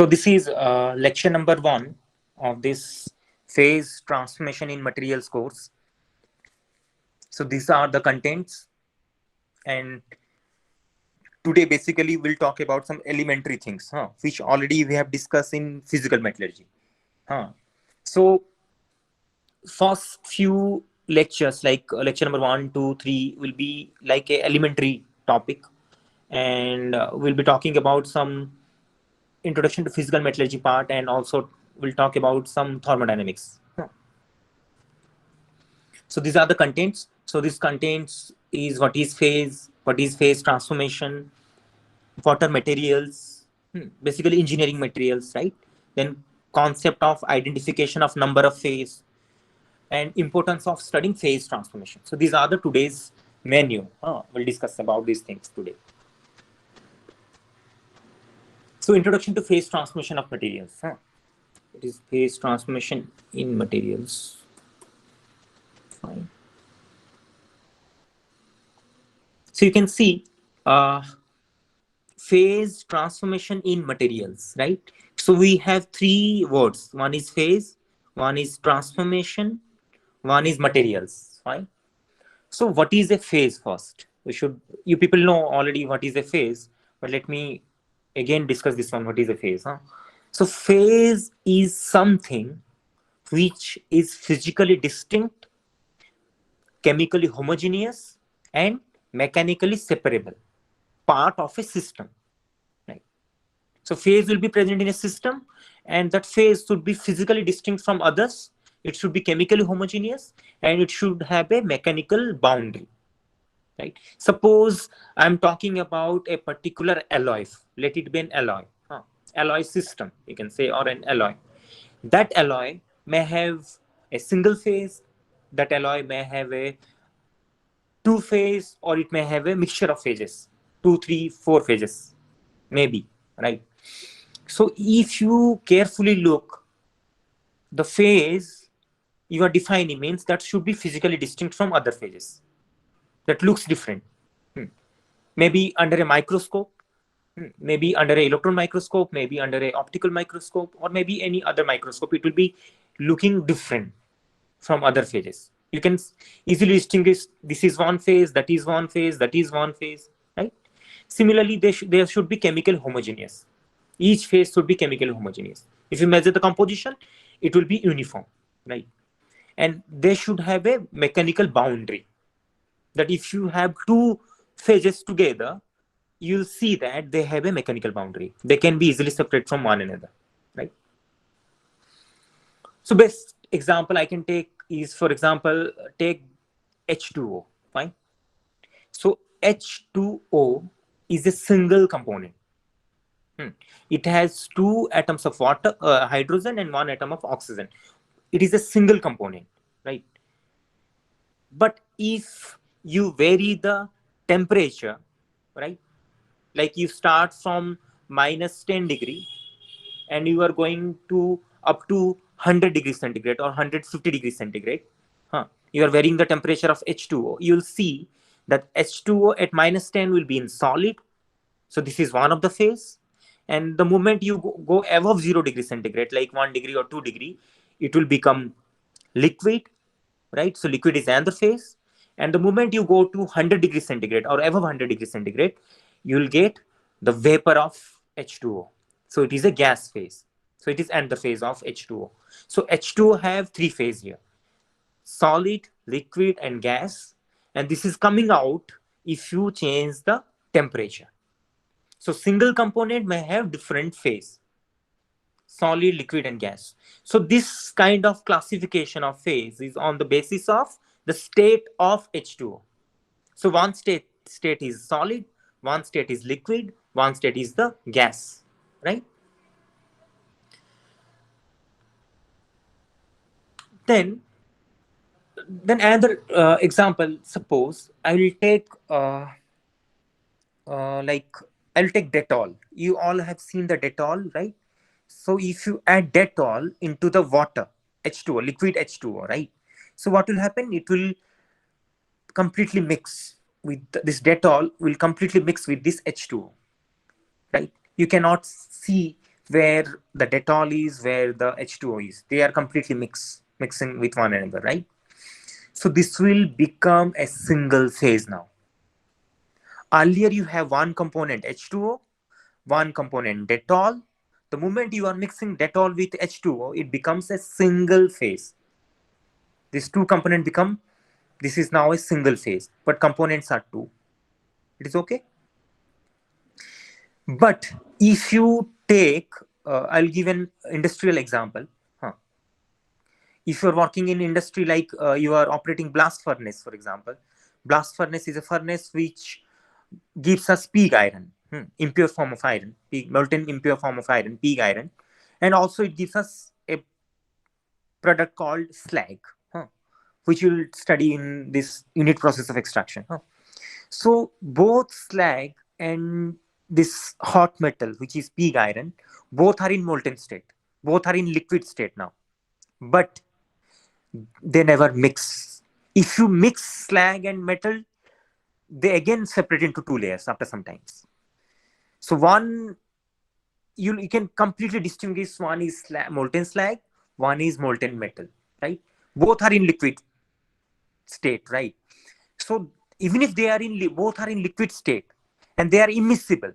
So this is lecture number 1 of this phase transformation in materials course. So these are the contents, and today basically we'll talk about some elementary things, which already we have discussed in physical metallurgy. So first few lectures, like lecture number 1, 2, 3, will be like a elementary topic, and we'll be talking about some introduction to physical metallurgy part, and also we'll talk about some thermodynamics. So these are the contents. So this contents is what is phase transformation, what are materials, basically engineering materials, right? Then concept of identification of number of phase, and importance of studying phase transformation. So these are the today's menu. We'll discuss about these things today. So introduction to phase transformation of materials. It is phase transformation in materials. Fine. So you can see phase transformation in materials, right? So we have 3 words. One is phase, one is transformation, one is materials, right? So what is a phase first? You people know already what is a phase, but let me again discuss this one. What is a phase? So phase is something which is physically distinct, chemically homogeneous, and mechanically separable part of a system, right? So phase will be present in a system, and that phase should be physically distinct from others. It should be chemically homogeneous, and it should have a mechanical boundary, right? Suppose I'm talking about a particular alloy. Let it be an alloy, alloy system, you can say, or an alloy. That alloy may have a single phase. That alloy may have a 2 phase, or it may have a mixture of phases, 2, 3, 4 phases, maybe, right? So if you carefully look, the phase you are defining means that should be physically distinct from other phases that looks different. Maybe under a microscope, maybe under a electron microscope, maybe under a optical microscope, or maybe any other microscope, it will be looking different from other phases. You can easily distinguish this is one phase, that is one phase, that is one phase, right? Similarly, they should be chemical homogeneous. Each phase should be chemical homogeneous. If you measure the composition, it will be uniform, right? And they should have a mechanical boundary, that if you have 2 phases together, you'll see that they have a mechanical boundary. They can be easily separated from one another, right? So best example I can take is, for example, take H2O, fine? So H2O is a single component. It has 2 atoms of water, hydrogen, and 1 atom of oxygen. It is a single component, right? But if you vary the temperature, right? Like you start from minus 10 degree and you are going to up to 100 degrees centigrade or 150 degrees centigrade, you are varying the temperature of H2O. You'll see that H2O at minus 10 will be in solid. So this is one of the phase. And the moment you go above 0 degree centigrade, like 1 degree or 2 degree, it will become liquid, right? So liquid is another phase. And the moment you go to 100 degrees centigrade or above 100 degrees centigrade, you will get the vapor of H2O. So it is a gas phase. So it is another phase of H2O. So H2O have 3 phases here: solid, liquid, and gas. And this is coming out if you change the temperature. So single component may have different phase: solid, liquid, and gas. So this kind of classification of phase is on the basis of the state of H2O. So one state is solid, one state is liquid, one state is the gas, right? Then another example, suppose I will take like I'll take Dettol. You all have seen the Dettol, right? So if you add Dettol into the water, H2O, liquid H2O, right? So what will happen? It will completely mix with this Dettol, will completely mix with this H2O, right? You cannot see where the Dettol is, where the H2O is. They are completely mixing with one another, right? So this will become a single phase now. Earlier you have one component H2O, one component Dettol. The moment you are mixing Dettol with H2O, it becomes a single phase. These two components become, this is now a single phase, but components are two. It is okay. But if you take, I'll give an industrial example. Huh. If you're working in industry, like you are operating blast furnace, for example, blast furnace is a furnace which gives us pig iron, impure form of iron, molten impure form of iron, pig iron, and also it gives us a product called slag, which you'll study in this unit process of extraction. So both slag and this hot metal, which is pig iron, both are in molten state. Both are in liquid state now, but they never mix. If you mix slag and metal, they again separate into two layers after some times. So one, you can completely distinguish, one is molten slag, one is molten metal, right? Both are in liquid state, right? So even if they are in both are in liquid state and they are immiscible,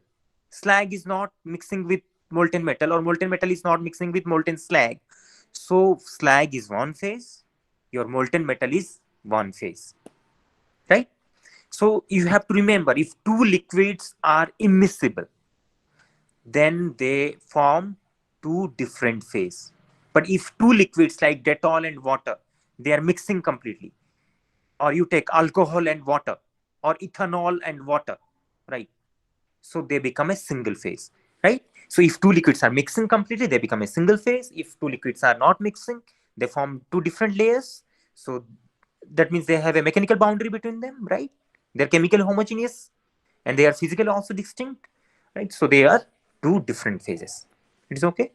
slag is not mixing with molten metal or molten metal is not mixing with molten slag. So slag is one phase, your molten metal is one phase, right? So you have to remember, if two liquids are immiscible, then they form two different phases. But if two liquids like Dettol and water, they are mixing completely, or you take alcohol and water, or ethanol and water, right? So they become a single phase, right? So if two liquids are mixing completely, they become a single phase. If two liquids are not mixing, they form two different layers. So that means they have a mechanical boundary between them, right? They're chemical homogeneous and they are physically also distinct, right? So they are two different phases. It is okay.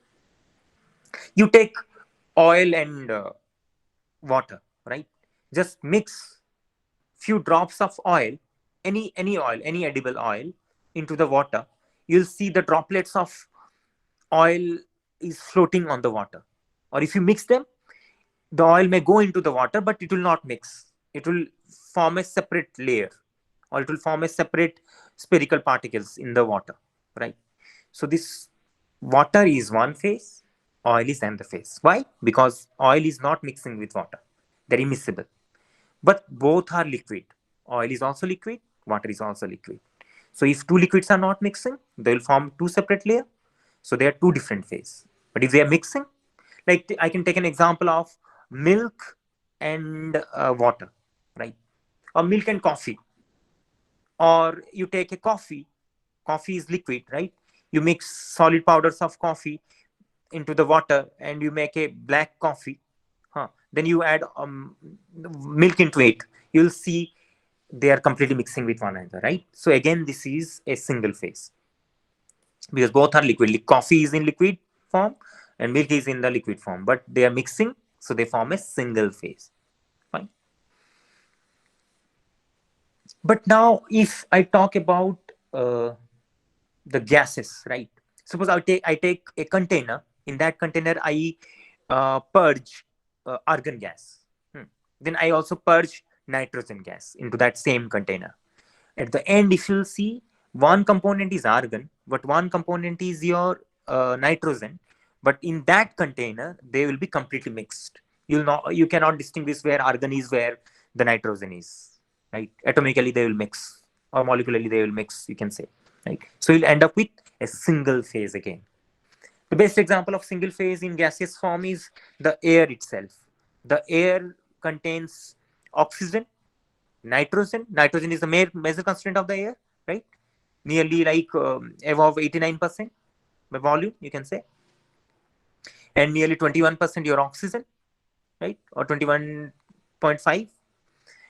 You take oil and water, right? Just mix few drops of oil, any oil, any edible oil, into the water. You'll see the droplets of oil is floating on the water. Or if you mix them, the oil may go into the water, but it will not mix. It will form a separate layer, or it will form a separate spherical particles in the water, right? So this water is one phase, oil is another phase. Why? Because oil is not mixing with water. They're immiscible. But both are liquid. Oil is also liquid, water is also liquid. So if two liquids are not mixing, they will form two separate layers. So they are two different phases. But if they are mixing, like I can take an example of milk and water, right? Or milk and coffee. Or you take a coffee. Coffee is liquid, right? You mix solid powders of coffee into the water and you make a black coffee. Then you add milk into it. You'll see they are completely mixing with one another, right? So again, this is a single phase because both are liquid. Coffee is in liquid form and milk is in the liquid form, but they are mixing, so they form a single phase. Fine. But now, if I talk about the gases, right? Suppose I take a container. In that container, I purge argon gas. Then I also purge nitrogen gas into that same container. At the end, if you'll see, one component is argon, but one component is your nitrogen. But in that container, they will be completely mixed. You cannot distinguish where argon is, where the nitrogen is, right? Atomically, they will mix, or molecularly, they will mix, you can say, right? So you'll end up with a single phase again. The best example of single phase in gaseous form is the air itself. The air contains oxygen, nitrogen. Nitrogen is the major constituent of the air, right? Nearly like above 89% by volume, you can say. And nearly 21% your oxygen, right? Or 21.5.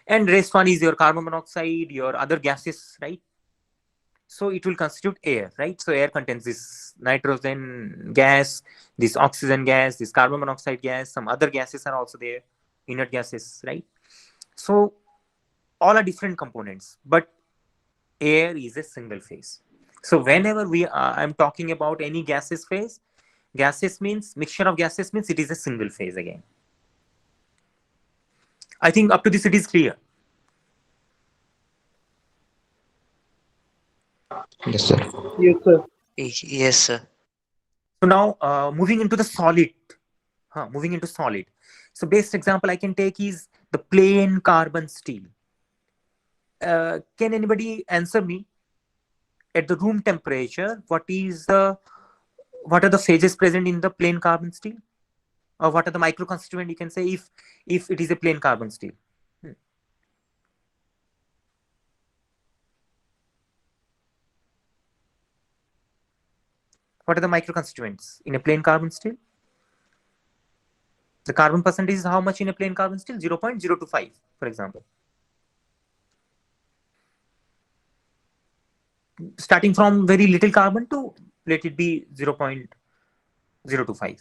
And rest one is your carbon monoxide, your other gases, right? So it will constitute air, right? So air contains this nitrogen gas, this oxygen gas, this carbon monoxide gas, some other gases are also there, inert gases, right? So all are different components, but air is a single phase. So whenever I'm talking about any gaseous phase, Gaseous means mixture of gases means it is a single phase again. I think up to this it is clear. Yes, sir. Yes, sir. Yes, sir. So now moving into the solid. Moving into solid. So best example I can take is the plain carbon steel. Can anybody answer me at the room temperature? What are the phases present in the plain carbon steel, or what are the micro constituent? You can say if it is a plain carbon steel. What are the micro constituents in a plain carbon steel? The carbon percentage is how much in a plain carbon steel? 0.025, for example. Starting from very little carbon to let it be 0.025.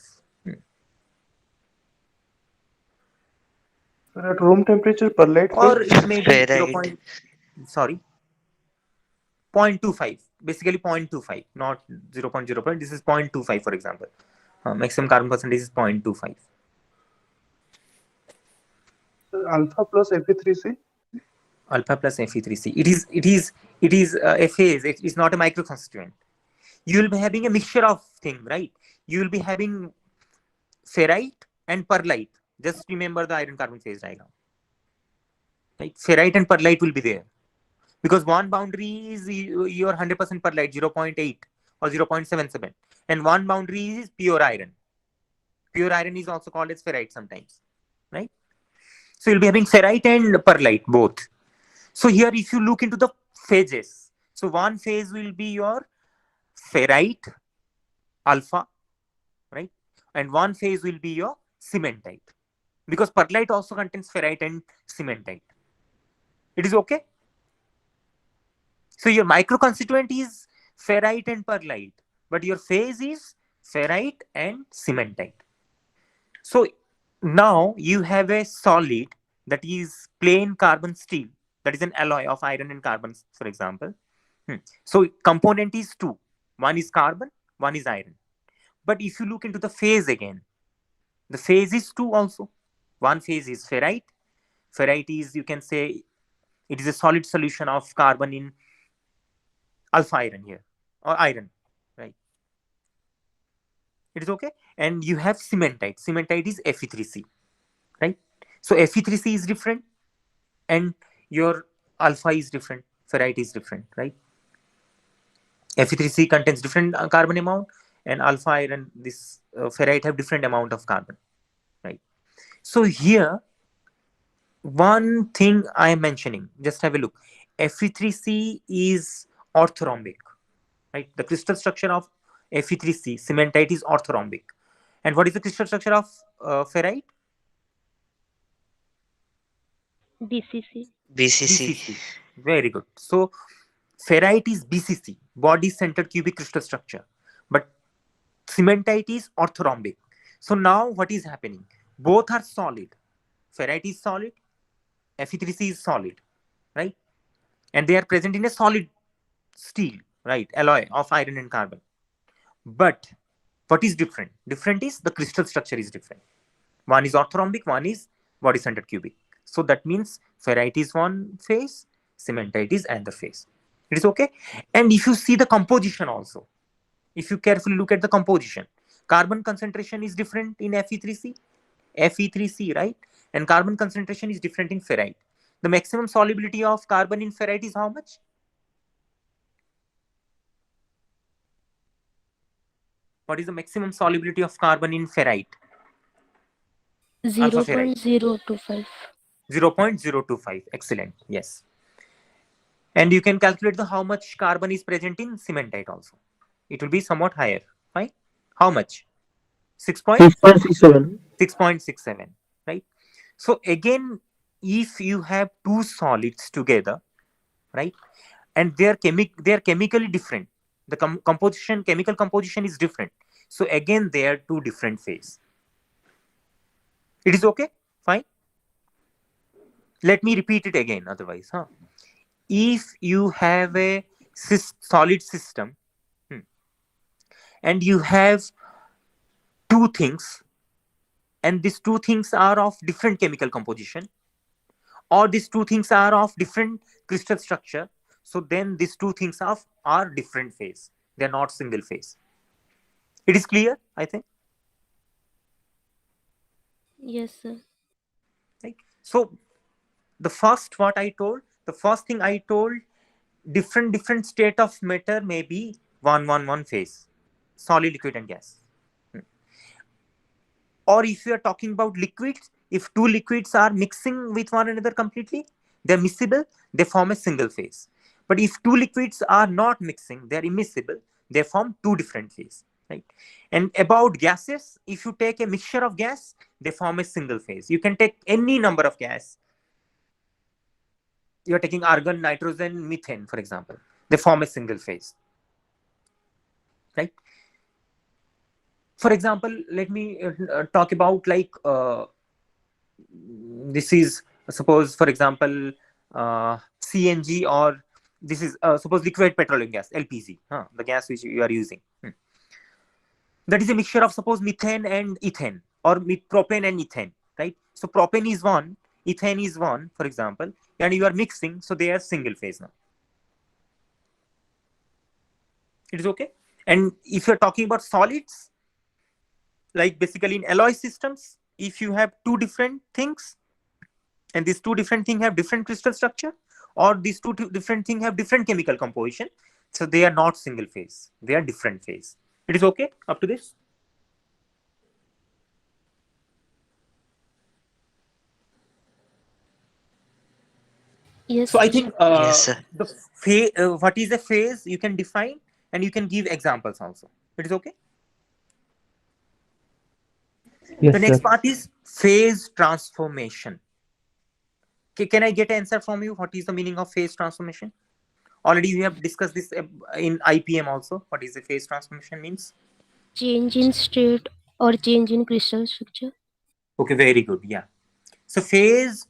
Sir, at room temperature, perlite Or phase. it may be 0. Ferrite. Sorry, 0.25. Basically 0.25, not 0.0. This is 0.25, for example. Maximum carbon percentage is 0.25. Sir, alpha plus Fe3C. Alpha plus Fe3C. It is a phase. It is not a micro constituent. You will be having a mixture of things, right? You will be having ferrite and perlite. Just remember the iron carbon phase diagram. Right? Ferrite and perlite will be there because one boundary is your 100% perlite, 0.8 or 0.77, and one boundary is pure iron. Pure iron is also called as ferrite sometimes, right? So you'll be having ferrite and perlite both. So here, if you look into the phases, so one phase will be your ferrite alpha, right? And one phase will be your cementite, because perlite also contains ferrite and cementite. It is okay. So your micro constituent is ferrite and perlite, but your phase is ferrite and cementite. So now you have a solid that is plain carbon steel, that is an alloy of iron and carbon, for example. So component is two. One is carbon, one is iron. But if you look into the phase again, the phase is two also. One phase is ferrite. Ferrite is, you can say, it is a solid solution of carbon in alpha iron here, or iron, right? It is okay. And you have cementite. Cementite is Fe3C, right? So Fe3C is different, and your alpha is different, ferrite is different, right? Fe3C contains different carbon amount, and alpha iron, this ferrite, have different amount of carbon, right? So here, one thing I am mentioning, just have a look. Fe3C is orthorhombic, right? The crystal structure of Fe3C, cementite, is orthorhombic. And what is the crystal structure of ferrite? BCC. BCC. BCC. Very good. So ferrite is BCC, body centered cubic crystal structure, but cementite is orthorhombic. So now what is happening? Both are solid. Ferrite is solid, Fe3C is solid, right? And they are present in a solid steel, right? Alloy of iron and carbon. But what is different? Different is the crystal structure is different. One is orthorhombic, one is body centered cubic. So that means ferrite is one phase, cementite is another phase. It is okay. And if you see the composition also, if you carefully look at the composition, carbon concentration is different in Fe3C, right? And carbon concentration is different in ferrite. The maximum solubility of carbon in ferrite is how much? What is the maximum solubility of carbon in ferrite? Alpha ferrite. 0.025. 0.025. Excellent. Yes. And you can calculate the how much carbon is present in cementite also. It will be somewhat higher. Right? How much? 6.67. 6.67. Right? So again, if you have two solids together, right, and they are chemically different, the chemical composition is different. So again, they are two different phase. It is okay? Fine. Let me repeat it again, otherwise. If you have a solid system, and you have two things, and these two things are of different chemical composition, or these two things are of different crystal structure, so then these two things are different phase. They're not single phase. It is clear, I think. Yes, sir. Right? So the first thing I told, different state of matter may be one phase, solid, liquid, and gas. Or if you are talking about liquids, if two liquids are mixing with one another completely, they're miscible, they form a single phase. But if two liquids are not mixing, they're immiscible, they form two different phases. Right? And about gases, if you take a mixture of gas, they form a single phase. You can take any number of gas. You're taking argon, nitrogen, methane, for example. They form a single phase. Right? For example, let me talk about this is, suppose, for example, CNG, or this is suppose liquid petroleum gas, LPG, the gas which you are using. That is a mixture of, suppose, methane and ethane, or propane and ethane, right? So propane is one, ethane is one, for example, and you are mixing, so they are single phase now. It is okay. And if you're talking about solids, like basically in alloy systems, if you have two different things, and these two different things have different crystal structure, or these two different things have different chemical composition, so they are not single phase, they are different phase. It is okay up to this? Yes, So I sir. think Yes, sir. what is a phase you can define, and you can give examples also. It is okay? Yes, The next sir. part is phase transformation. Okay, can I get an answer from you? What is the meaning of phase transformation? Already we have discussed this in IPM also. What is the phase transformation means? Change in state or change in crystal structure. Okay, very good. Yeah. So phase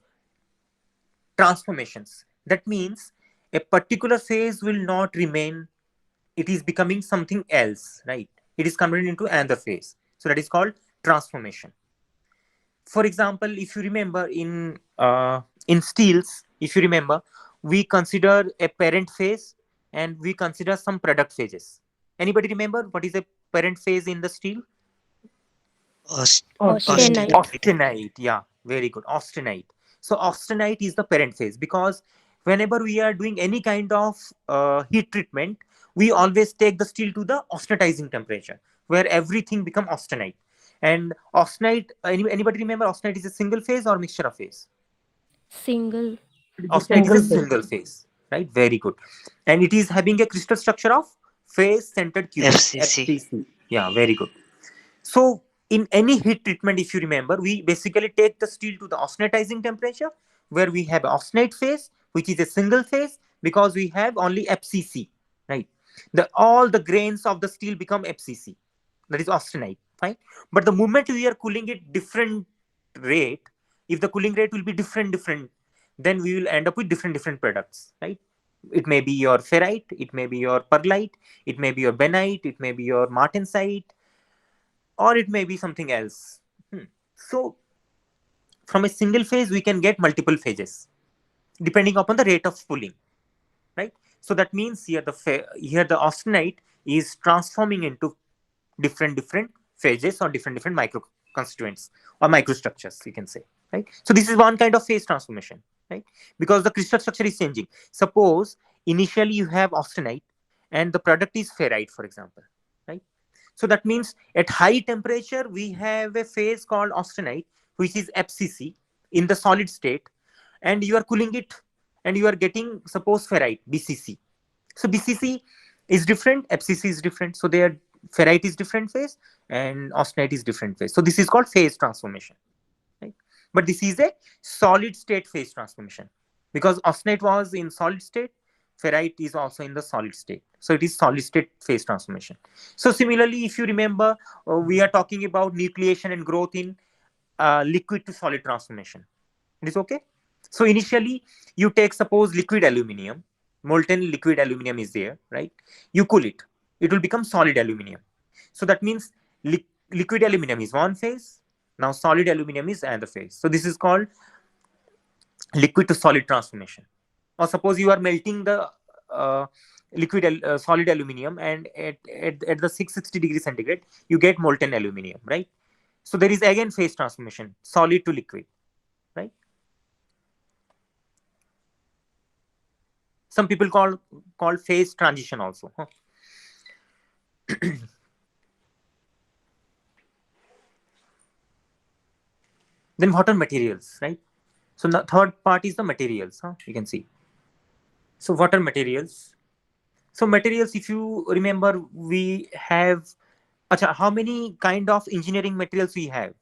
transformations, that means a particular phase will not remain, it is becoming something else, right? It is converted into another phase. So that is called transformation. For example, if you remember in steels, if you remember, we consider a parent phase and we consider some product phases. Anybody remember what is a parent phase in the steel? Aus- Austenite. Austenite, yeah, very good. Austenite. So austenite is the parent phase, because whenever we are doing any kind of heat treatment, we always take the steel to the austenitizing temperature, where everything become austenite. And austenite, anybody remember austenite is a single phase or mixture of phase? Single. Austenite is a single phase, right? Very good. And it is having a crystal structure of phase centered cubic, FCC. FCC. Yeah, very good. So in any heat treatment, if you remember, we basically take the steel to the austenitizing temperature, where we have austenite phase, which is a single phase, because we have only FCC, right? All the grains of the steel become FCC. That is austenite, fine. But the moment we are cooling it different rate, if the cooling rate will be different, then we will end up with different products, right? It may be your ferrite, it may be your perlite, it may be your benite, it may be your martensite, or it may be something else. So from a single phase, we can get multiple phases depending upon the rate of cooling, right? So that means here the austenite is transforming into different phases, or different micro constituents or microstructures, you can say, right? So this is one kind of phase transformation, right? Because the crystal structure is changing. Suppose initially you have austenite and the product is ferrite, for example, right? So that means at high temperature, we have a phase called austenite, which is FCC in the solid state, and you are cooling it and you are getting, suppose, ferrite, BCC. So BCC is different, FCC is different. So they are, ferrite is different phase and austenite is different phase. So this is called phase transformation, right? But this is a solid state phase transformation, because austenite was in solid state, ferrite is also in the solid state. So it is solid state phase transformation. So similarly, if you remember, we are talking about nucleation and growth in liquid to solid transformation. It is okay. So initially, you take, suppose, liquid aluminium, molten liquid aluminium is there, right? You cool it, it will become solid aluminium. So that means liquid aluminum is one phase. Now solid aluminum is another phase. So this is called liquid to solid transformation. Or suppose you are melting the solid aluminum, and at the 660 degrees centigrade, you get molten aluminum, right? So there is again phase transformation, solid to liquid, right? Some people call phase transition also. Huh? Then what are materials, right? So the third part is the materials. Huh? You can see. So what are materials? So materials, if you remember, we have. Acha, how many kind of engineering materials we have?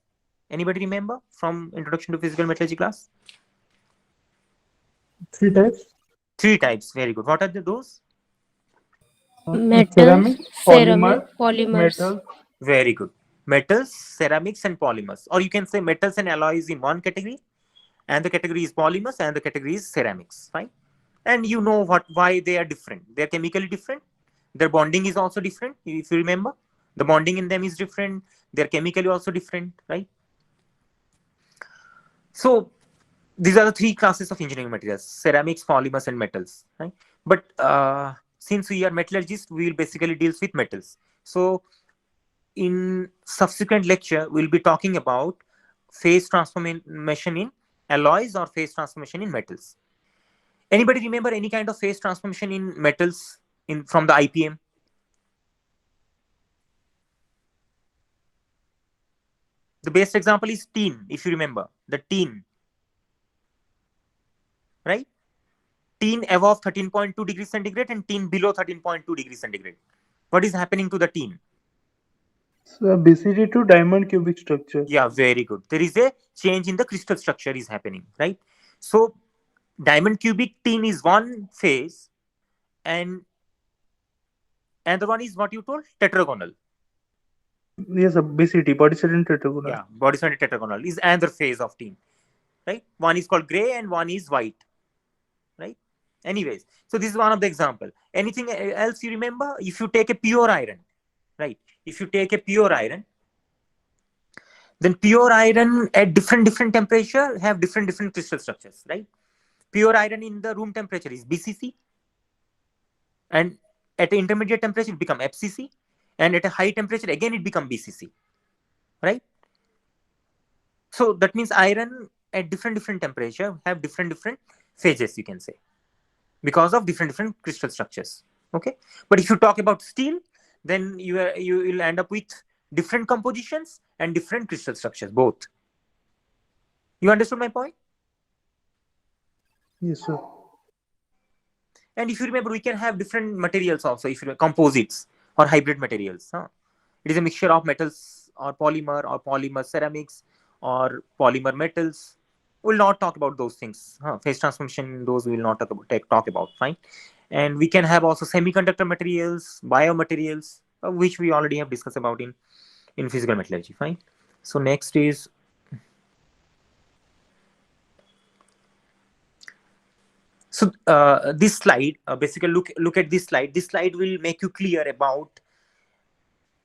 Anybody remember from Introduction to Physical Metallurgy class? 3 types. 3 types. Very good. What are those? Metals, Ceramic, ceramic, polymer, polymers. metal. Very good. Metals, ceramics, and polymers. Or you can say metals and alloys in one category, and the category is polymers, and the category is ceramics. Fine. And you know why they are different. They are chemically different. Their bonding is also different. If you remember, the bonding in them is different. They are chemically also different, right? So these are the 3 classes of engineering materials: ceramics, polymers, and metals, right? But since we are metallurgists, we will basically deal with metals. So in subsequent lecture, we'll be talking about phase transformation in alloys or phase transformation in metals. Anybody remember any kind of phase transformation in metals from the IPM? The best example is tin, if you remember. The tin, right? Tin above 13.2 degrees centigrade and tin below 13.2 degrees centigrade. What is happening to the tin? So BCD to diamond cubic structure. Yeah, very good. There is a change in the crystal structure is happening, right? So diamond cubic tin is one phase, and the one is what you told, tetragonal. Yes, BCT, body sediment tetragonal. Yeah, body solid tetragonal is another phase of tin, right? One is called gray and one is white, right? Anyways, so this is one of the example. Anything else you remember? If you take a pure iron, right? If you take a pure iron, then pure iron at different temperature have different crystal structures, right? Pure iron in the room temperature is BCC, and at an intermediate temperature it become FCC, and at a high temperature again it become BCC, right? So that means iron at different temperature have different phases, you can say, because of different crystal structures. Okay, but if you talk about steel, then you will end up with different compositions and different crystal structures both. You understood my point? Yes, sir. And if you remember, we can have different materials also, if you composites or hybrid materials. Huh? It is a mixture of metals or polymer ceramics or polymer metals. We'll not talk about those things. Huh? Phase transformation, those we will not talk about. Fine. And we can have also semiconductor materials, biomaterials, which we already have discussed about in physical metallurgy. Fine. So next is this slide. Basically, look at this slide. This slide will make you clear about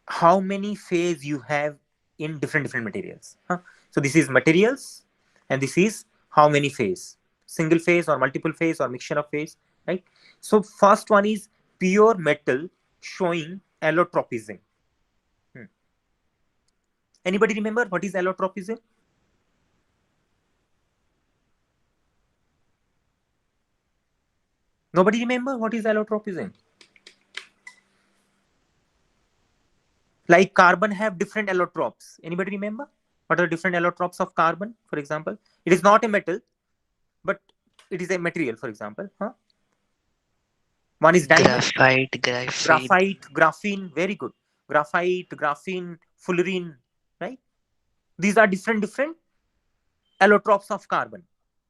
how many phase you have in different materials. Huh? So this is materials, and this is how many phase: single phase or multiple phase or mixture of phase, right? So first one is pure metal showing allotropism. Anybody remember what is allotropism? Nobody remember what is allotropism? Like carbon have different allotropes. Anybody remember what are different allotropes of carbon? For example, it is not a metal, but it is a material. For example, huh? One is diamond, graphite, graphene. Very good. Graphite, graphene, fullerene. Right. These are different allotropes of carbon.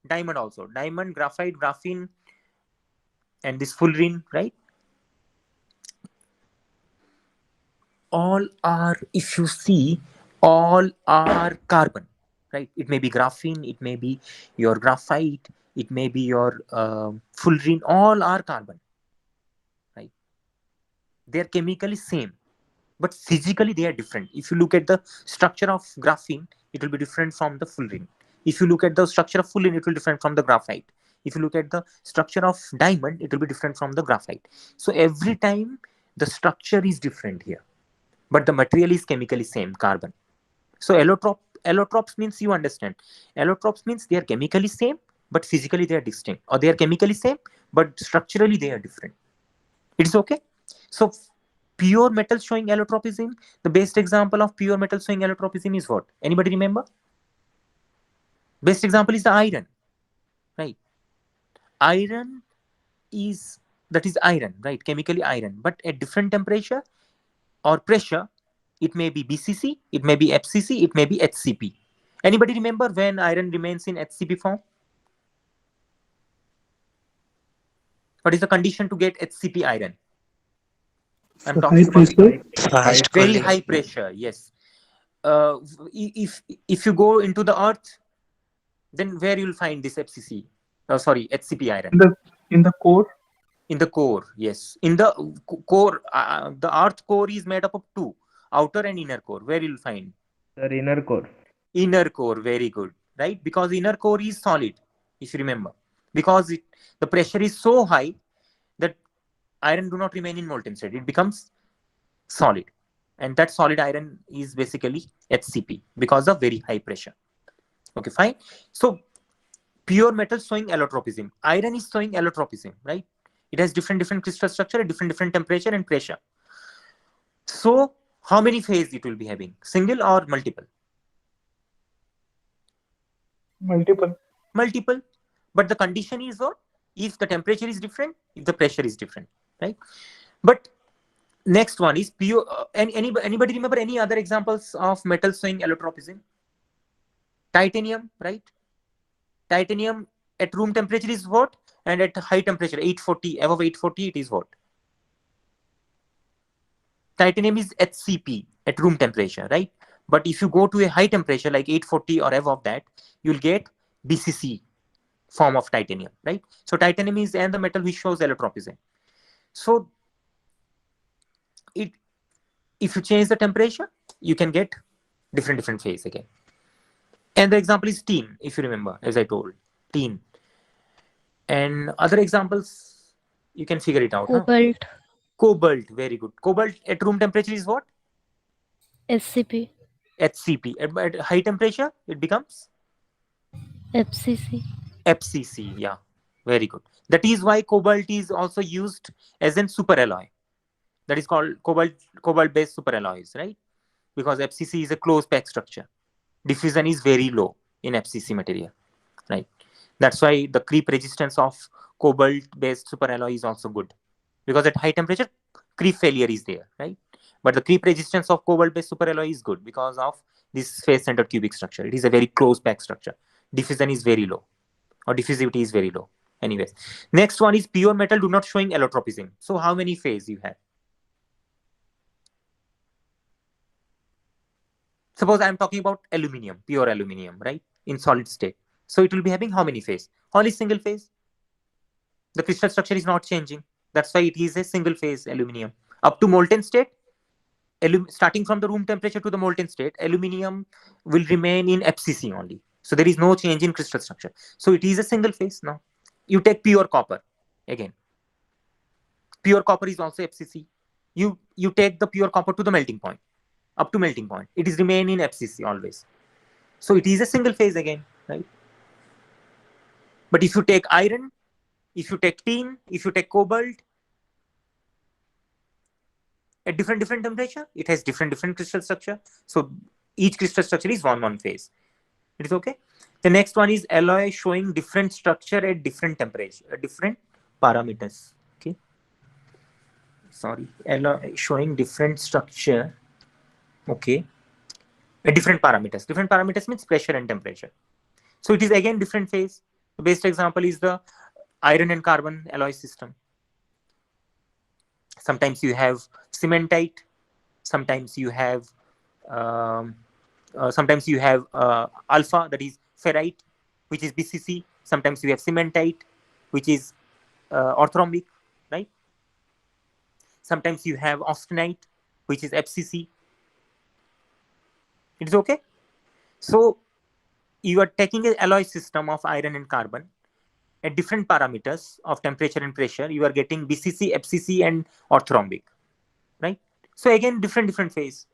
Diamond also. Diamond, graphite, graphene, and this fullerene. Right. All are, if you see, all are carbon, right? It may be graphene, it may be your graphite, it may be your fullerene. All are carbon, right? They're chemically same, but physically they are different. If you look at the structure of graphene, it will be different from the fullerene. If you look at the structure of fullerene, it will be different from the graphite. If you look at the structure of diamond, it will be different from the graphite. So every time the structure is different here, but the material is chemically same, carbon. So allotropes means, you understand, allotropes means they are chemically same, but physically they are distinct, or they are chemically same, but structurally they are different. It's okay. So pure metal showing allotropism, the best example of pure metal showing allotropism is what? Anybody remember? Best example is the iron, right? Iron is, that is iron, right? Chemically iron, but at different temperature or pressure, it may be BCC, it may be FCC, it may be HCP. Anybody remember when iron remains in HCP form? What is the condition to get HCP iron? I'm So talking high about pressure. Fast very cooling. high pressure. Yes. Uh, if you go into the earth, then where you'll find this FCC? Oh, sorry, HCP iron. In the core. In the core, yes. In the core, the earth core is made up of two, outer and inner core. Where you'll find? Sir, inner core. Inner core, very good, right? Because inner core is solid, if you remember. Because the pressure is so high that iron do not remain in molten state. It becomes solid. And that solid iron is basically HCP because of very high pressure. Okay, fine. So pure metal showing allotropism. Iron is showing allotropism, right? It has different crystal structure at different temperature and pressure. So how many phase it will be having? Single or multiple? Multiple. Multiple. But the condition is what? If the temperature is different, if the pressure is different, right? But next one is pure. Anybody remember any other examples of metal showing allotropism? Titanium, right? Titanium at room temperature is what? And at high temperature, 840, above 840, it is what? Titanium is HCP at room temperature, right? But if you go to a high temperature like 840 or above that, you'll get BCC form of titanium, right? So titanium is and the metal which shows allotropism. So if you change the temperature, you can get different phase again. And the example is tin, if you remember, as I told, tin. And other examples, you can figure it out. Cobalt, Huh? Cobalt, very good. Cobalt at room temperature is what? SCP, HCP. At high temperature, it becomes FCC. FCC. Yeah, very good. That is why cobalt is also used as an superalloy. That is called cobalt-based superalloys, right? Because FCC is a closed pack structure. Diffusion is very low in FCC material, right? That's why the creep resistance of cobalt-based superalloy is also good, because at high temperature, creep failure is there, right? But the creep resistance of cobalt-based superalloy is good because of this face-centered cubic structure. It is a very close pack structure. Diffusion is very low, or diffusivity is very low. Anyways, next one is pure metal do not showing allotropism. So how many phase you have? Suppose I'm talking about aluminium, pure aluminium, right? In solid state. So it will be having how many phase? Only single phase. The crystal structure is not changing. That's why it is a single phase aluminium. Up to molten state, starting from the room temperature to the molten state, aluminium will remain in FCC only. So there is no change in crystal structure. So it is a single phase now. You take pure copper again. Pure copper is also FCC. You take the pure copper to the melting point. Up to melting point, it is remain in FCC always. So it is a single phase again, right? But if you take iron, if you take tin, if you take cobalt, at different temperature, it has different crystal structure. So each crystal structure is one phase. It is okay. The next one is alloy showing different structure at different temperature, different parameters. Okay. Sorry, alloy showing different structure. Okay. At different parameters. Different parameters means pressure and temperature. So it is again different phase. The best example is the iron and carbon alloy system. Sometimes you have cementite. Sometimes you have alpha, that is ferrite, which is BCC. Sometimes you have cementite, which is orthorhombic, right? Sometimes you have austenite, which is FCC. It is okay. So you are taking an alloy system of iron and carbon at different parameters of temperature and pressure. You are getting BCC, FCC, and orthorhombic, right? So again, different phase.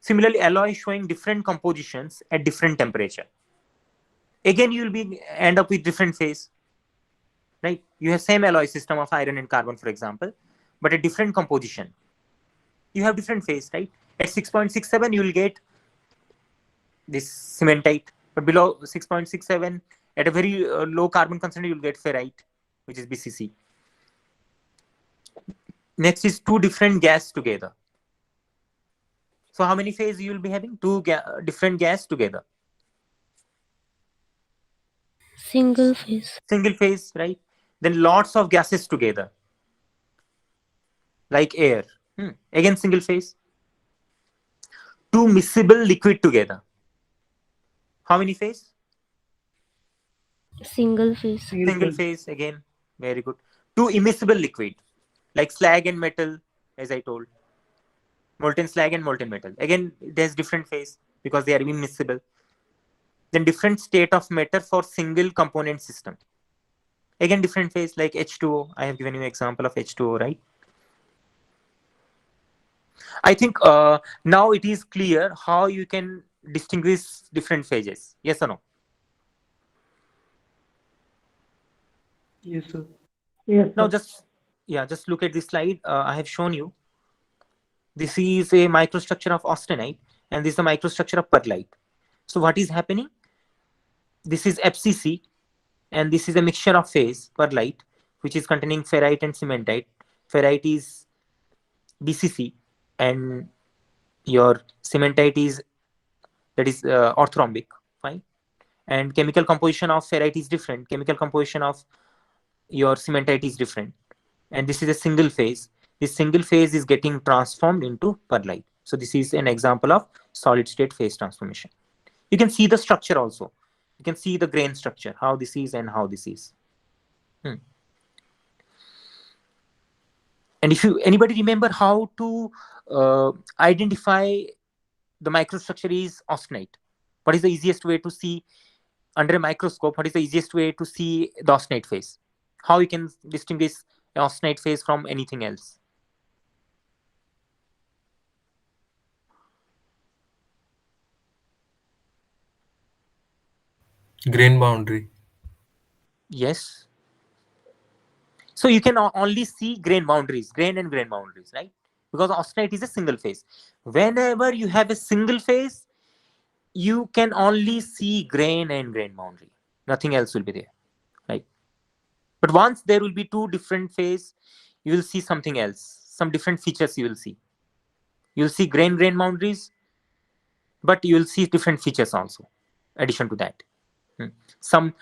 Similarly, alloy showing different compositions at different temperature. Again, you will be end up with different phase, right? You have same alloy system of iron and carbon, for example, but a different composition. You have different phase, right? At 6.67, you will get this cementite, but below 6.67, at a very low carbon concentration, you will get ferrite, which is BCC. Next is two different gas together. So how many phase you will be having? Two different gas together. Single phase. Single phase, right? Then lots of gases together, like air. Again, single phase. Two miscible liquid together. How many phase? Single phase. Single phase, again, very good. Two immiscible liquid, like slag and metal, as I told. Molten slag and molten metal. Again, there's different phase because they are immiscible. Then different state of matter for single component system. Again, different phase like H2O. I have given you an example of H2O, right? I think now it is clear how you can distinguish different phases. Yes or no? Yes, sir. Now just look at this slide. I have shown you. This is a microstructure of austenite, and this is a microstructure of perlite. So what is happening? This is FCC, and this is a mixture of phase perlite, which is containing ferrite and cementite. Ferrite is BCC, and your cementite is orthorhombic. Fine. And chemical composition of ferrite is different. Chemical composition of your cementite is different. And this is a single phase. This single phase is getting transformed into perlite. So this is an example of solid state phase transformation. You can see the structure also. You can see the grain structure, how this is and how this is. And if anybody remember how to identify the microstructure is austenite, what is the easiest way to see under a microscope? What is the easiest way to see the austenite phase? How you can distinguish the austenite phase from anything else? Grain boundary. Yes. So you can only see grain boundaries, grain and grain boundaries, right? Because austenite is a single phase. Whenever you have a single phase, you can only see grain and grain boundary. Nothing else will be there, right? But once there will be two different phase, you will see something else, some different features you will see. You'll see grain boundaries, but you will see different features also, addition to that. Some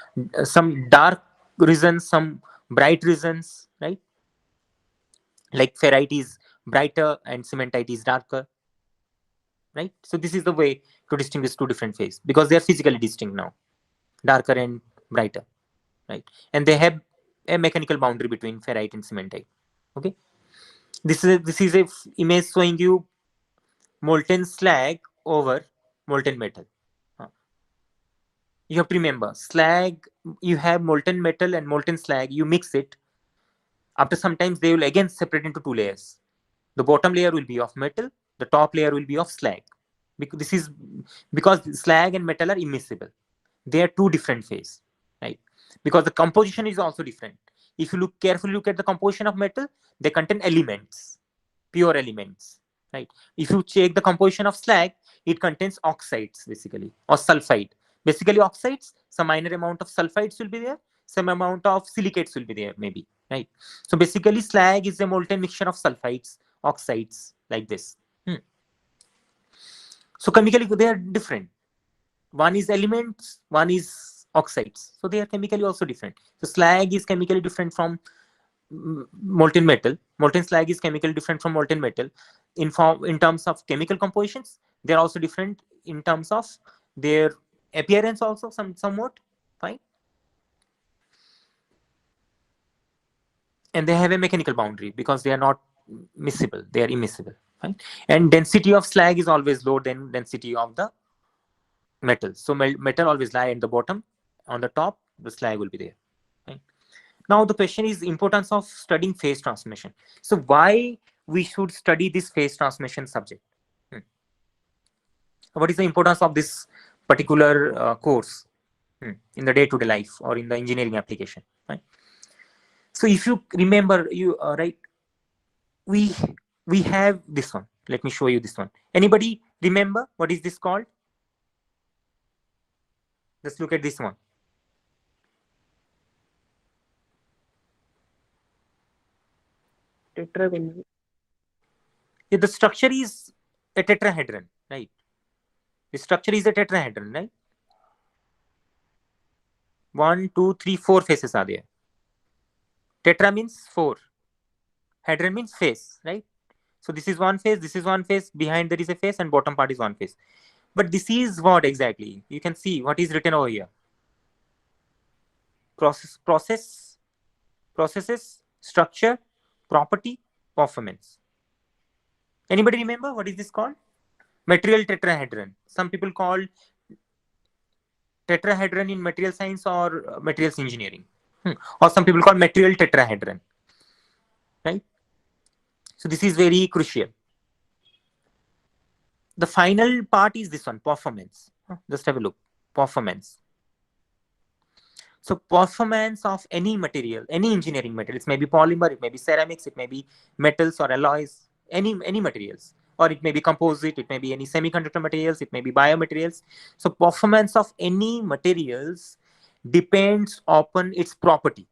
dark regions, some bright regions, right? Like ferrite is brighter and cementite is darker, right? So this is the way to distinguish two different phases because they are physically distinct now, darker and brighter, right? And they have a mechanical boundary between ferrite and cementite. Okay, this is a image showing you molten slag over molten metal. You have to remember, slag, you have molten metal and molten slag, you mix it. After some time, they will again separate into two layers. The bottom layer will be of metal, the top layer will be of slag. Because slag and metal are immiscible. They are two different phases, right? Because the composition is also different. If you carefully look at the composition of metal, they contain elements, pure elements, right? If you check the composition of slag, it contains oxides basically, or sulfide. Basically oxides, some minor amount of sulfides will be there, some amount of silicates will be there maybe, right? So basically slag is a molten mixture of sulfides, oxides, like this. So chemically they are different. One is elements, one is oxides. So they are chemically also different. So slag is chemically different from molten metal. Molten slag is chemically different from molten metal. In terms of chemical compositions, they are also different in terms of their appearance also somewhat. Fine. And they have a mechanical boundary because they are not miscible, they are immiscible. Fine. And density of slag is always lower than density of the metal. So metal always lie at the bottom. On the top, the slag will be there. Fine. Now the question is importance of studying phase transformation. So why we should study this phase transformation subject? What is the importance of this particular course in the day-to-day life or in the engineering application? Right. So if you remember, you right, we have this one. Let me show you this one. Anybody remember what is this called? Let's look at this one. Tetragonal. Yeah, the structure is a tetrahedron, right? The structure is a tetrahedron, right? 1, 2, 3, 4 faces are there. Tetra means 4. Hedron means face, right? So this is one face, this is one face, behind there is a face, and bottom part is one face. But this is what exactly? You can see what is written over here. Processes, structure, property, performance. Anybody remember what is this called? Material tetrahedron. Some people call tetrahedron in material science or materials engineering. Or some people call material tetrahedron. Right? So this is very crucial. The final part is this one, performance. Just have a look. Performance. So performance of any material, any engineering material, it may be polymer, it may be ceramics, it may be metals or alloys, any materials, or it may be composite, it may be any semiconductor materials, it may be biomaterials. So performance of any materials depends upon its property,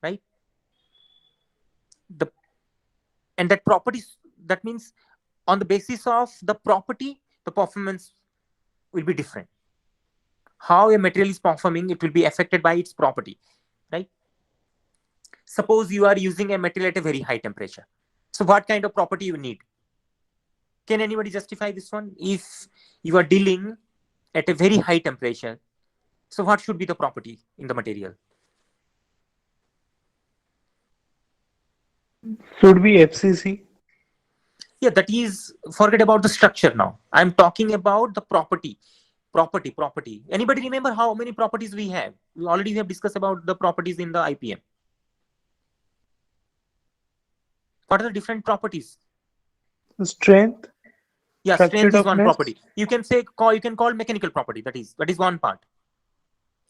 right? And that property, that means on the basis of the property, the performance will be different. How a material is performing, it will be affected by its property, right? Suppose you are using a material at a very high temperature. So what kind of property you need? Can anybody justify this one? If you are dealing at a very high temperature, so what should be the property in the material? Should be FCC. Yeah, that is, forget about the structure now. I'm talking about the property. Anybody remember how many properties we have? We already have discussed about the properties in the IPM. What are the different properties? Strength. Yeah, Structure strength is one toughness. property. You can call mechanical property. That is one part.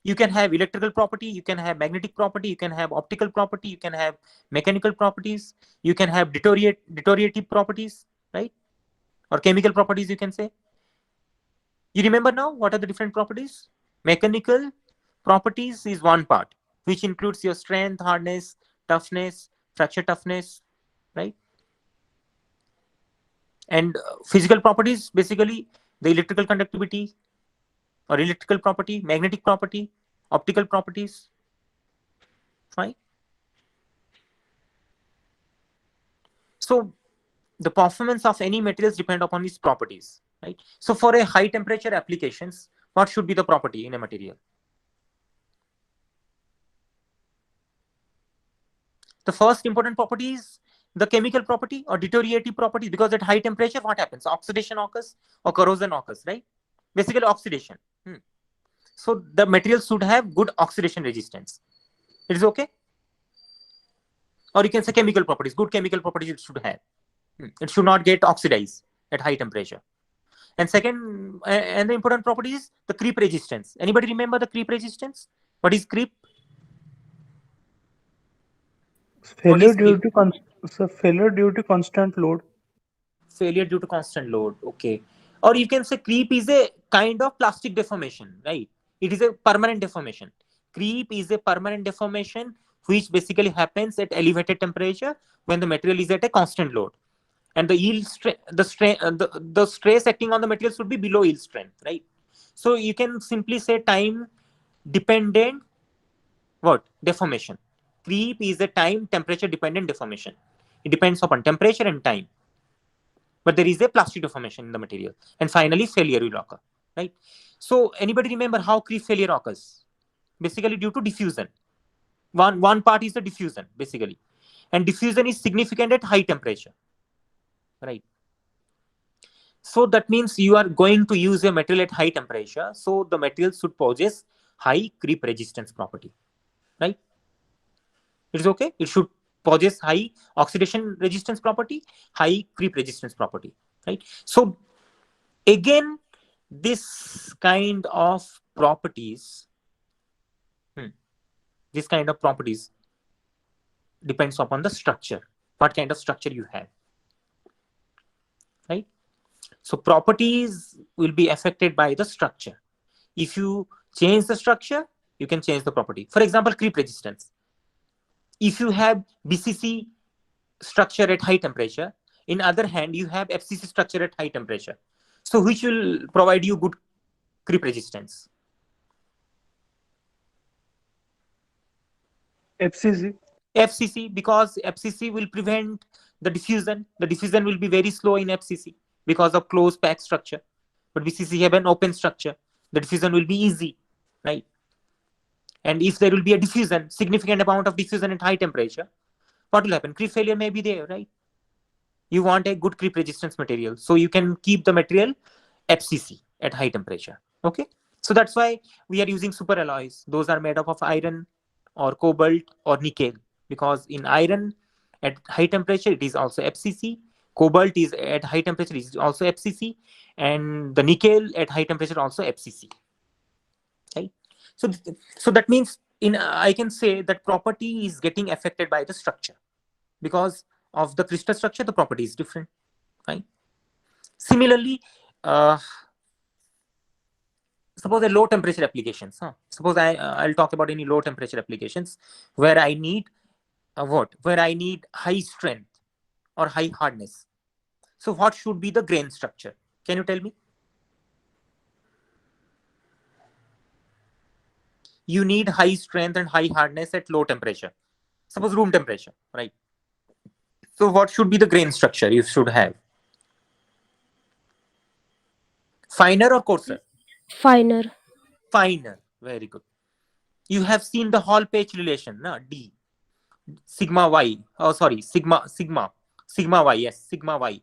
You can have electrical property, you can have magnetic property, you can have optical property, you can have mechanical properties, you can have deteriorative properties, right? Or chemical properties, you can say. You remember now what are the different properties? Mechanical properties is one part, which includes your strength, hardness, toughness, fracture toughness, right? And physical properties, basically the electrical conductivity or electrical property, magnetic property, optical properties, right? So the performance of any materials depend upon its properties, right? So for a high temperature applications, what should be the property in a material? The first important property is the chemical property or deteriorative properties, because at high temperature, what happens? Oxidation occurs or corrosion occurs, right? Basically oxidation. So the material should have good oxidation resistance. It is okay? Or you can say chemical properties, good chemical properties it should have. It should not get oxidized at high temperature. And second, and the important property is the creep resistance. Anybody remember the creep resistance? What is creep? Failure due to constant load. Failure due to constant load. Okay. Or you can say creep is a kind of plastic deformation, right? It is a permanent deformation. Creep is a permanent deformation which basically happens at elevated temperature when the material is at a constant load. And the yield strength, the stress acting on the material should be below yield strength, right? So you can simply say time dependent what? Deformation. Creep is a time temperature dependent deformation. It depends upon temperature and time. But there is a plastic deformation in the material. And finally, failure will occur, right? So anybody remember how creep failure occurs? Basically due to diffusion. One part is the diffusion, basically. And diffusion is significant at high temperature, right? So that means you are going to use a material at high temperature. So the material should possess high creep resistance property, right? It is okay. It should possess high oxidation resistance property, high creep resistance property, right? So again, this kind of properties, this kind of properties depends upon the structure, what kind of structure you have, right? So properties will be affected by the structure. If you change the structure, you can change the property. For example, creep resistance. If you have BCC structure at high temperature, in other hand, you have FCC structure at high temperature. So which will provide you good creep resistance? FCC. FCC, because FCC will prevent the diffusion. The diffusion will be very slow in FCC because of closed pack structure. But BCC have an open structure. The diffusion will be easy, right? And if there will be a diffusion, significant amount of diffusion at high temperature, what will happen? Creep failure may be there, right? You want a good creep resistance material. So you can keep the material FCC at high temperature. Okay. So that's why we are using super alloys. Those are made up of iron or cobalt or nickel, because in iron at high temperature, it is also FCC. Cobalt is at high temperature, is also FCC. And the nickel at high temperature also FCC. Right. So that means I can say that property is getting affected by the structure. Because of the crystal structure, the property is different, right? Similarly, suppose a low temperature applications. Suppose I'll talk about any low temperature applications where I need where I need high strength or high hardness. So what should be the grain structure? Can you tell me? You need high strength and high hardness at low temperature. Suppose room temperature, right? So what should be the grain structure you should have? Finer or coarser? Finer. Finer. Very good. You have seen the Hall Page relation, no? D. Sigma y. Oh, sorry. Sigma y. Yes, sigma y.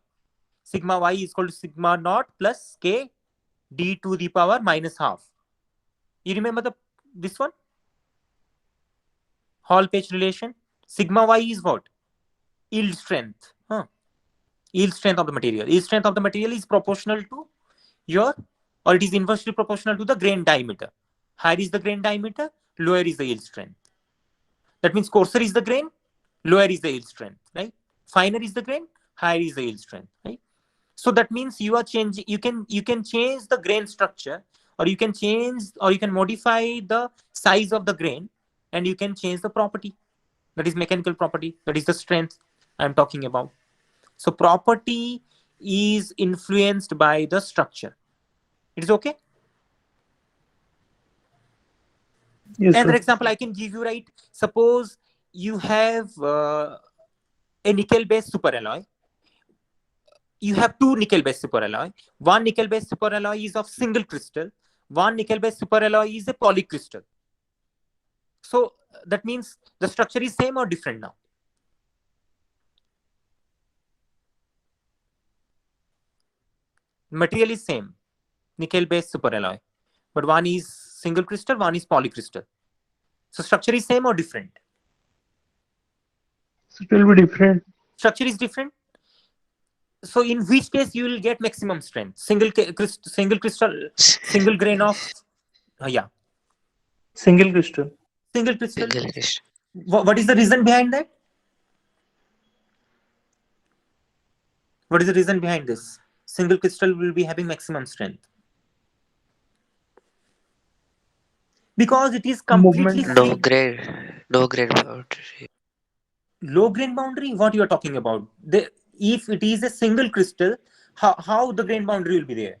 Sigma y is equal to sigma naught plus k d to the power minus half. You remember this one? Hall Page relation. Sigma y is what? Yield strength. Yield strength of the material. Yield strength of the material is proportional to or it is inversely proportional to the grain diameter. Higher is the grain diameter, lower is the yield strength. That means coarser is the grain, lower is the yield strength, right? Finer is the grain, higher is the yield strength, right? So that means you are changing. You can change the grain structure, or you can modify the size of the grain, and you can change the property. That is mechanical property. That is the strength I am talking about. So property is influenced by the structure. It is okay. Yes, Another sir. example I can give you, right? Suppose you have a nickel-based superalloy. You have two nickel-based superalloy. One nickel-based superalloy is of single crystal. One nickel-based superalloy is a polycrystal. So that means the structure is same or different now? Material is same, nickel-based superalloy, but one is single crystal, one is polycrystal. So structure is same or different? So it will be different. Structure is different. So in which case you will get maximum strength? Single crystal, single grain of Single crystal. single crystal. Single crystal. What is the reason behind that? What is the reason behind this? Single crystal will be having maximum strength. Because it is completely Movement. free. No grade boundary. Low grain boundary? What you are talking about? If it is a single crystal, how the grain boundary will be there?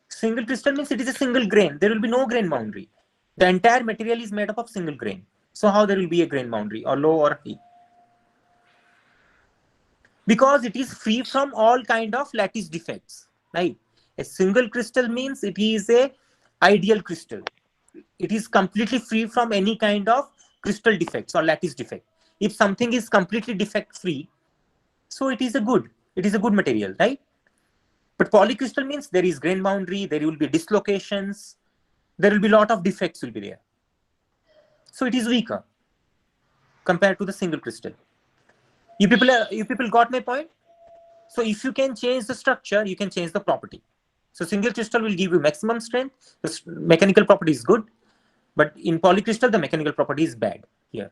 Single crystal means it is a single grain. There will be no grain boundary. The entire material is made up of single grain. So how there will be a grain boundary, or low or high? Because it is free from all kind of lattice defects, right? A single crystal means it is a ideal crystal. It is completely free from any kind of crystal defects or lattice defect. If something is completely defect free, so it is a good. It is a good material, right? But polycrystal means there is grain boundary, there will be dislocations, there will be a lot of defects will be there. So it is weaker compared to the single crystal. You people got my point? So if you can change the structure, you can change the property. So single crystal will give you maximum strength. The mechanical property is good, but in polycrystal, the mechanical property is bad here.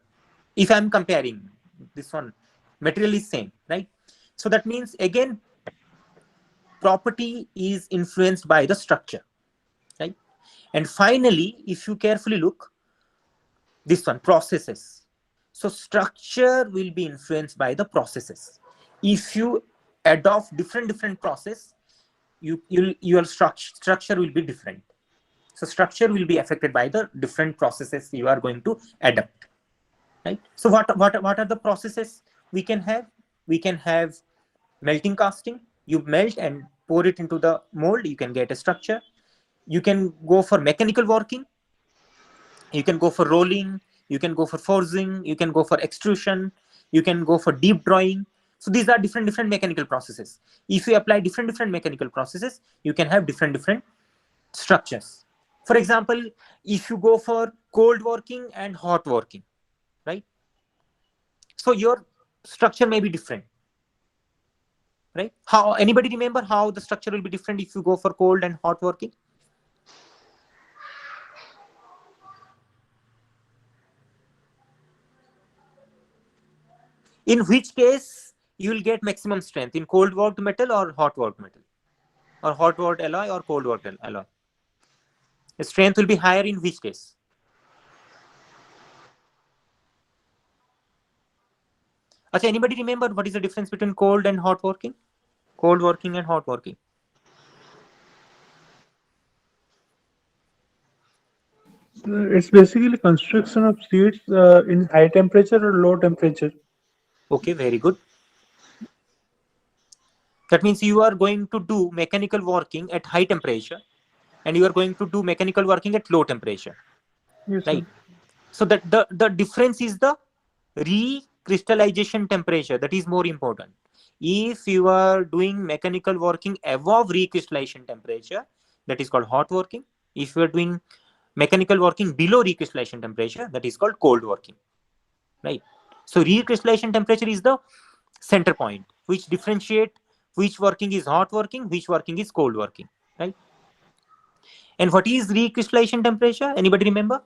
If I'm comparing this one, material is same, right? So that means again, property is influenced by the structure, right? And finally, if you carefully look, this one, processes. So structure will be influenced by the processes. If you adopt different process, your structure will be different. So structure will be affected by the different processes you are going to adopt, right? So what are the processes we can have? We can have melting casting. You melt and pour it into the mold, you can get a structure. You can go for mechanical working, you can go for rolling, you can go for forging, you can go for extrusion, you can go for deep drawing. So these are different mechanical processes. If you apply different mechanical processes, you can have different structures. For example, if you go for cold working and hot working, right? So your structure may be different, right? How, anybody remember how the structure will be different if you go for cold and hot working? In which case you will get maximum strength, in cold worked metal or hot worked metal, or hot worked alloy or cold worked alloy? The strength will be higher in which case? Okay, anybody remember what is the difference between cold and hot working? Cold working and hot working. It's basically construction of sheets in high temperature or low temperature. Okay, very good. That means you are going to do mechanical working at high temperature and you are going to do mechanical working at low temperature, Yes, right? sir. So that the difference is the recrystallization temperature. That is more important. If you are doing mechanical working above recrystallization temperature, that is called hot working. If you are doing mechanical working below recrystallization temperature, that is called cold working, right? So recrystallization temperature is the center point which differentiate which working is hot working, which working is cold working, right? And what is recrystallization temperature? Anybody remember?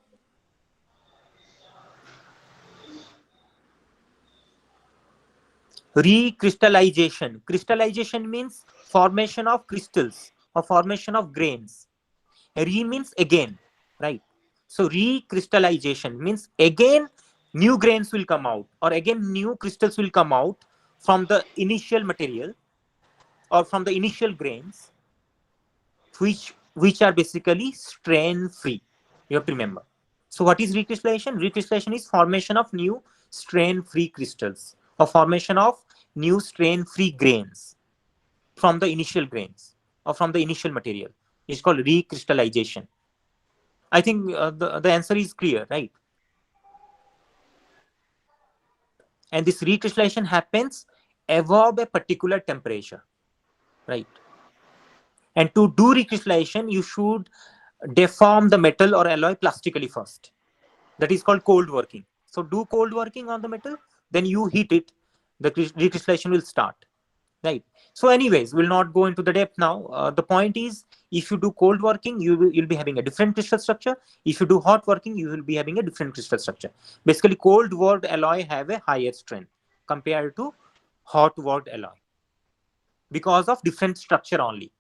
Recrystallization. Crystallization means formation of crystals or formation of grains. Re means again, right? So recrystallization means again new grains will come out, or again new crystals will come out from the initial material or from the initial grains, which are basically strain free. You have to remember. So what is recrystallization? Recrystallization is formation of new strain free crystals or formation of new strain free grains from the initial grains or from the initial material. It's called recrystallization. I think the answer is clear, right? And this recrystallization happens above a particular temperature, right? And to do recrystallization, you should deform the metal or alloy plastically first. That is called cold working. So do cold working on the metal, then you heat it, the recrystallization will start, right? So anyways, we'll not go into the depth now. The point is, if you do cold working, you'll be having a different crystal structure. If you do hot working, you will be having a different crystal structure. Basically, cold worked alloy have a higher strength compared to hot worked alloy because of different structure only.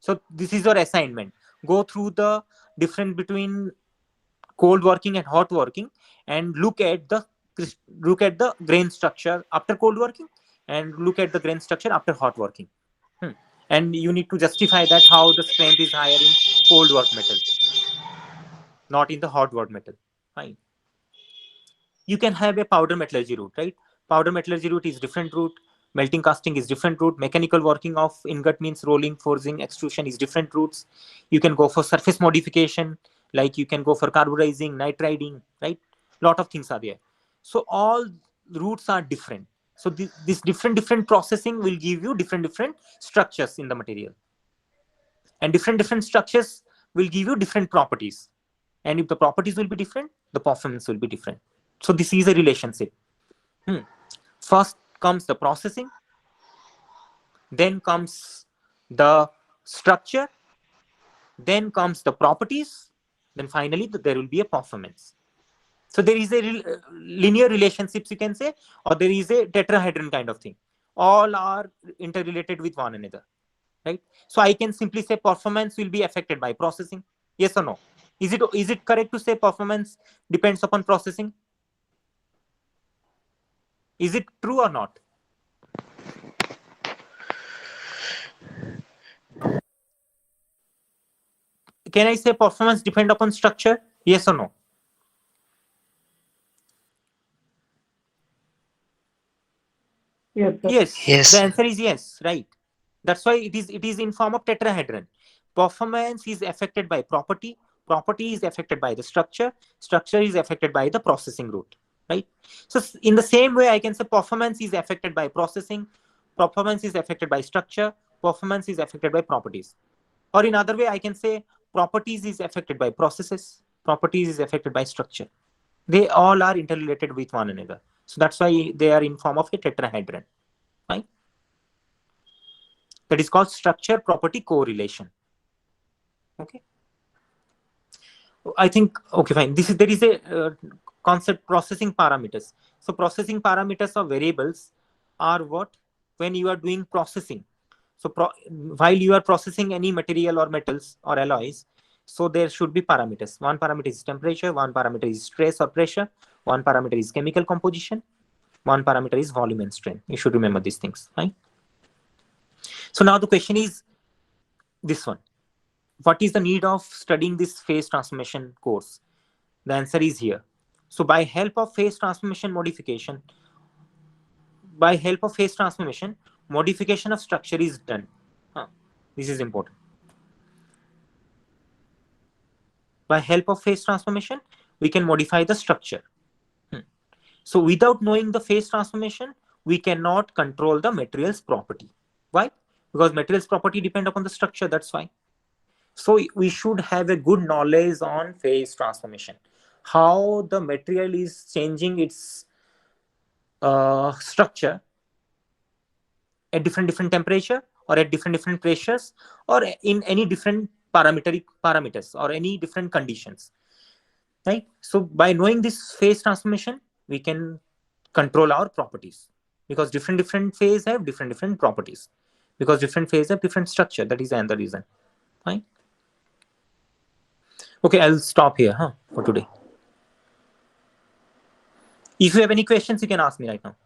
So this is your assignment. Go through the difference between cold working and hot working and look at the grain structure after cold working and look at the grain structure after hot working. And you need to justify that how the strength is higher in cold work metal, not in the hot work metal. Fine. You can have a powder metallurgy route, right? Powder metallurgy route is different route. Melting casting is different route. Mechanical working of ingot means rolling, forging, extrusion is different routes. You can go for surface modification, like you can go for carburizing, nitriding, right? Lot of things are there. So all routes are different. So this different processing will give you different structures in the material, and different structures will give you different properties. And if the properties will be different, the performance will be different. So this is a relationship. First comes the processing, then comes the structure, then comes the properties, then finally there will be a performance. So there is a linear relationships, you can say, or there is a tetrahedron kind of thing. All are interrelated with one another, right? So I can simply say performance will be affected by processing. Yes or no? Is it correct to say performance depends upon processing? Is it true or not? Can I say performance depend upon structure? Yes or no? Yes, sir. Yes. Yes. The answer is yes, right? That's why it is in form of tetrahedron. Performance is affected by property. Property is affected by the structure. Structure is affected by the processing route, right? So in the same way, I can say performance is affected by processing. Performance is affected by structure. Performance is affected by properties. Or in other way, I can say properties is affected by processes. Properties is affected by structure. They all are interrelated with one another. So that's why they are in form of a tetrahedron, right? That is called structure property correlation. Okay. I think, okay, fine. There is a concept, processing parameters. So processing parameters of variables are what? When you are doing processing. So while you are processing any material or metals or alloys, so there should be parameters. One parameter is temperature, one parameter is stress or pressure, one parameter is chemical composition, one parameter is volume and strain. You should remember these things, right? So now the question is this one. What is the need of studying this phase transformation course? The answer is here. So by help of phase transformation modification, modification of structure is done. This is important. By help of phase transformation, we can modify the structure. So without knowing the phase transformation, we cannot control the material's property. Why? Because material's property depend upon the structure, that's why. So we should have a good knowledge on phase transformation. How the material is changing its structure at different temperature, or at different pressures, or in any different parameters, or any different conditions, right? So by knowing this phase transformation, we can control our properties, because different phase have different properties, because different phase have different structure. That is another reason, right? Okay, I'll stop here for today. If you have any questions, you can ask me right now.